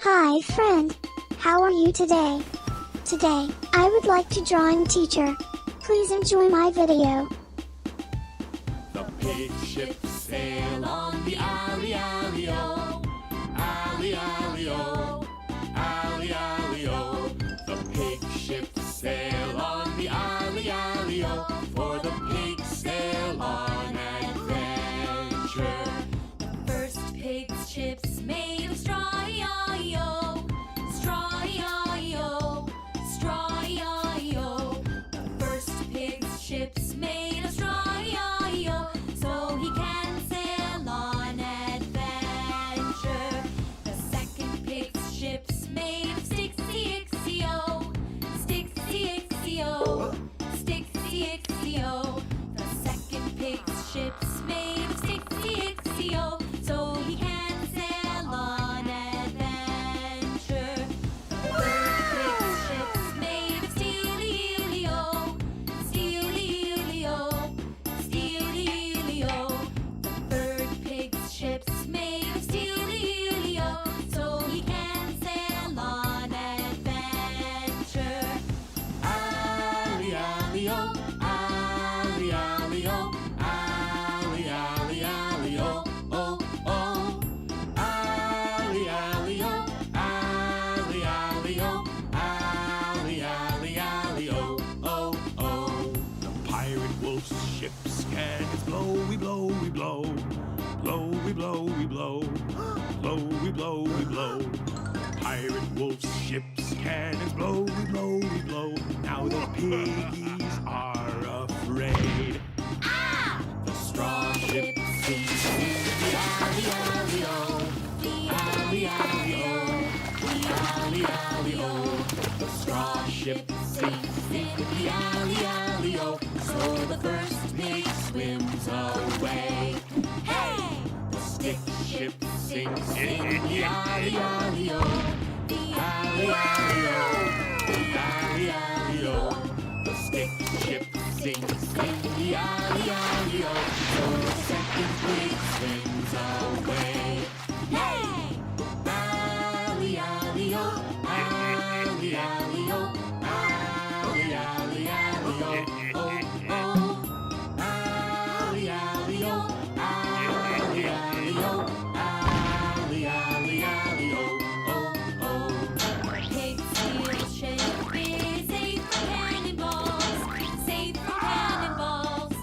Hi friend, how are you today? Today, I would like to drawing teacher. Please enjoy my video. The pig ships sail on the alley-alley-o, alley-alley-o, alley-alley-o. The pig ships sail on the alley-alley-o, for the pigs sail on adventure. The first pig's ships made of straw, E-I-E-O, straw, E-I-E-O, straw, E-I-E-O. The first pig's ships made of straw, E-I-E-O, so he can sail on adventure. The second pig's ships made of sticks, E-I-X-E-O, sticks, E-I-X-E-O, sticks, E-I-X-E-O. The second pig's ships made of sticks, E-I-X-E-O, so he can sail on adventure. The third pig's ships made of steel, E-I-E-O, steel, E-I-E-O, steel, E-I-E-O. The third pig's ships made of steel, E-I-E-O, so he can sail on adventure. Alley-alley-o, alley-alley-o, alley-alley-alley-o, oh, oh. Alley-alley-o, alley-alley-o, alley-alley-alley-o, oh, oh. The pirate wolf's ship's cannons blow, we blow, we blow. Blow, we blow, we blow. Blow, we blow, we blow. Pirate wolf's ship's cannons blow, we blow, we blow. Now the piggies are afraid. The straw ship sinks in the alley-alley-o, the alley-alley-o, the alley-alley-o. The straw ship sinks in the alley-alley-o, so the first pig swims away. Hey! The stick ship sinks in the alley-alley-o, the alley-alley-o, the alley-alley-o. The stick ship sinks in the alley-alley-o, so the second pig swims away. Hey! Alley-alley-o, alley-alley-o, alley-alley-alley-o, oh, oh. Alley-alley-o, alley-alley-o, alley-alley-alley-o, oh, oh. Pig's steel ship is safe from cannonballs, safe from cannonballs,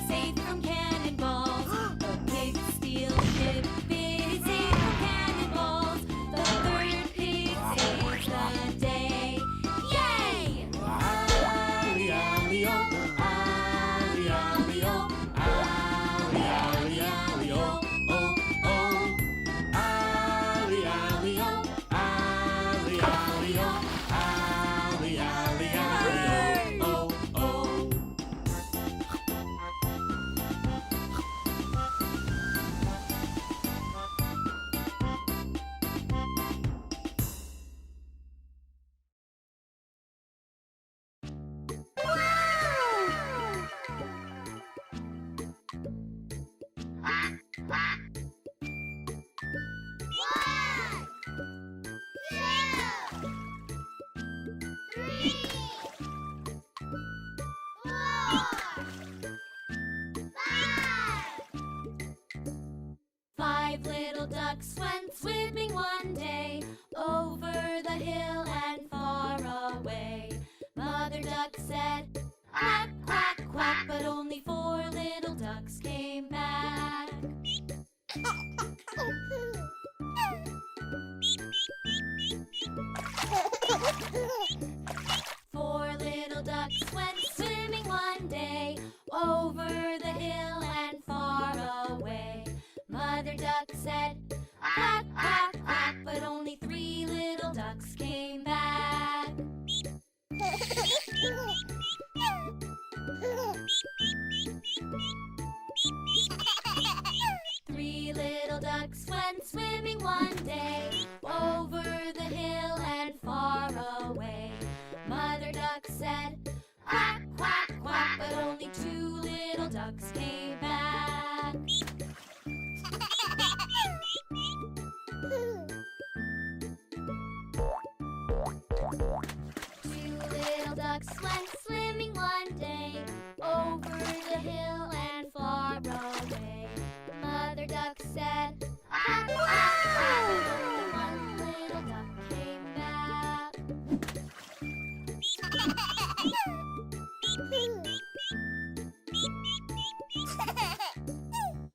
safe from cannonballs. The pig's steel ship is safe from cannonballs. The third pig saves the day. Yay! Alley-alley-o, alley-alley-o, alley-alley-alley-o, oh, oh. Alley-alley-o, alley-alley-o, alley-alley-alley-o, oh, oh. Five little ducks went swimming one day over the hill and far away. Mother duck said, quack, quack, quack, but only four little ducks came back. Four little ducks went swimming one day over the hill and far away. Mother duck said, quack, ducks went swimming one day over the hill and far away. Mother duck said, quack, quack, quack. One little duck came back.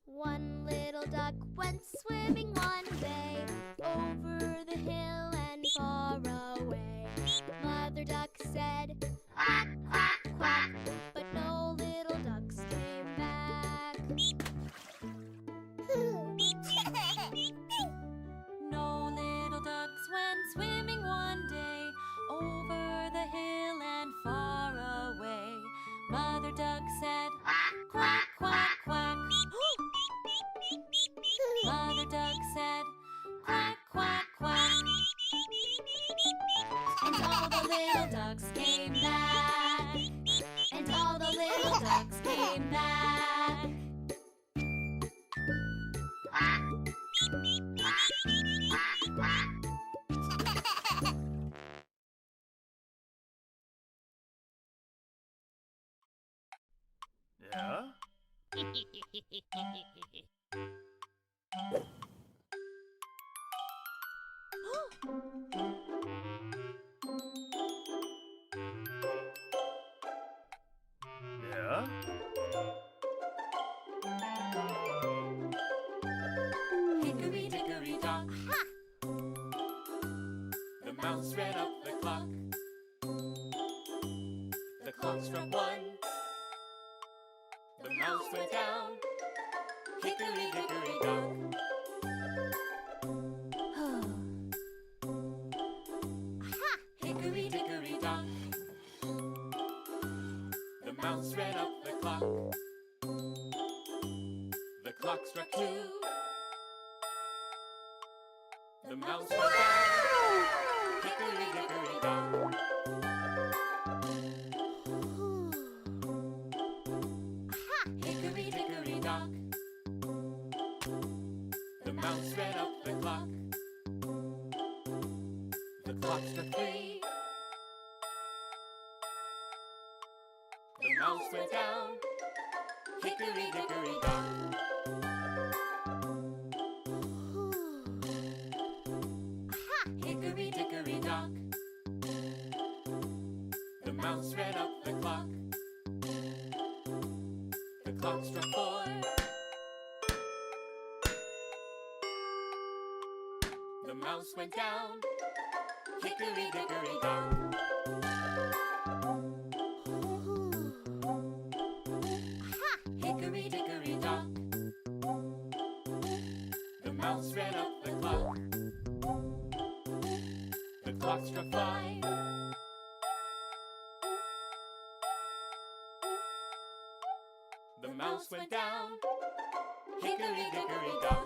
One little duck went swimming one day over the hill and far away. Mother duck said, quack, quack, quack, but no little ducks came back. No little ducks went swimming one day over the hill and far away. Mother duck said, quack, quack, quack. Mother duck said, quack, quack, quack. And all the little ducks came back. And all the little ducks came back. Yeah? Yeah? Hickory dickory dock. The mouse ran up the clock. The clock struck one. The mouse went down. Hickory dickory dock. Hickory dickory dock. The mouse ran up the clock. The clock struck two. The mouse went down. Hickory dickory dock. Hickory dickory dock. The mouse ran up the clock. The clock struck three. The mouse went down. Hickory dickory dock. Hickory dickory dock. The mouse ran up the clock. The clock struck four. The mouse went down. Hickory dickory dock. Hickory dickory dock. The mouse ran up the clock. The clock struck five. The mouse went down. Hickory dickory dock.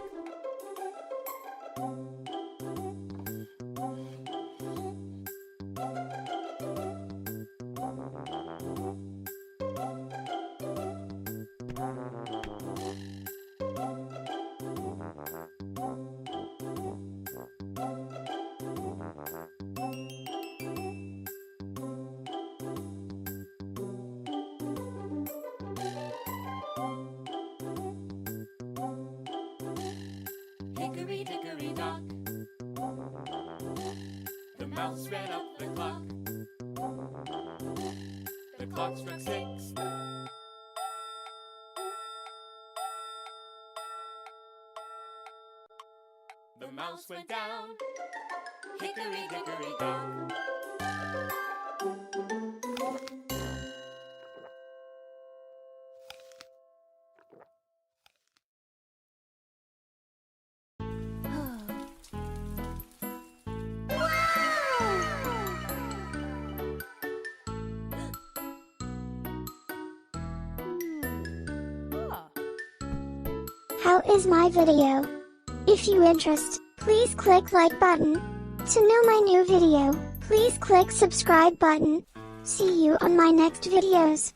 Hickory dickory dock. The mouse ran up the clock. The clock struck six. The mouse went down. Hickory dickory dock. How is my video? If you interest, please click like button. To know my new video, please click subscribe button. See you on my next videos.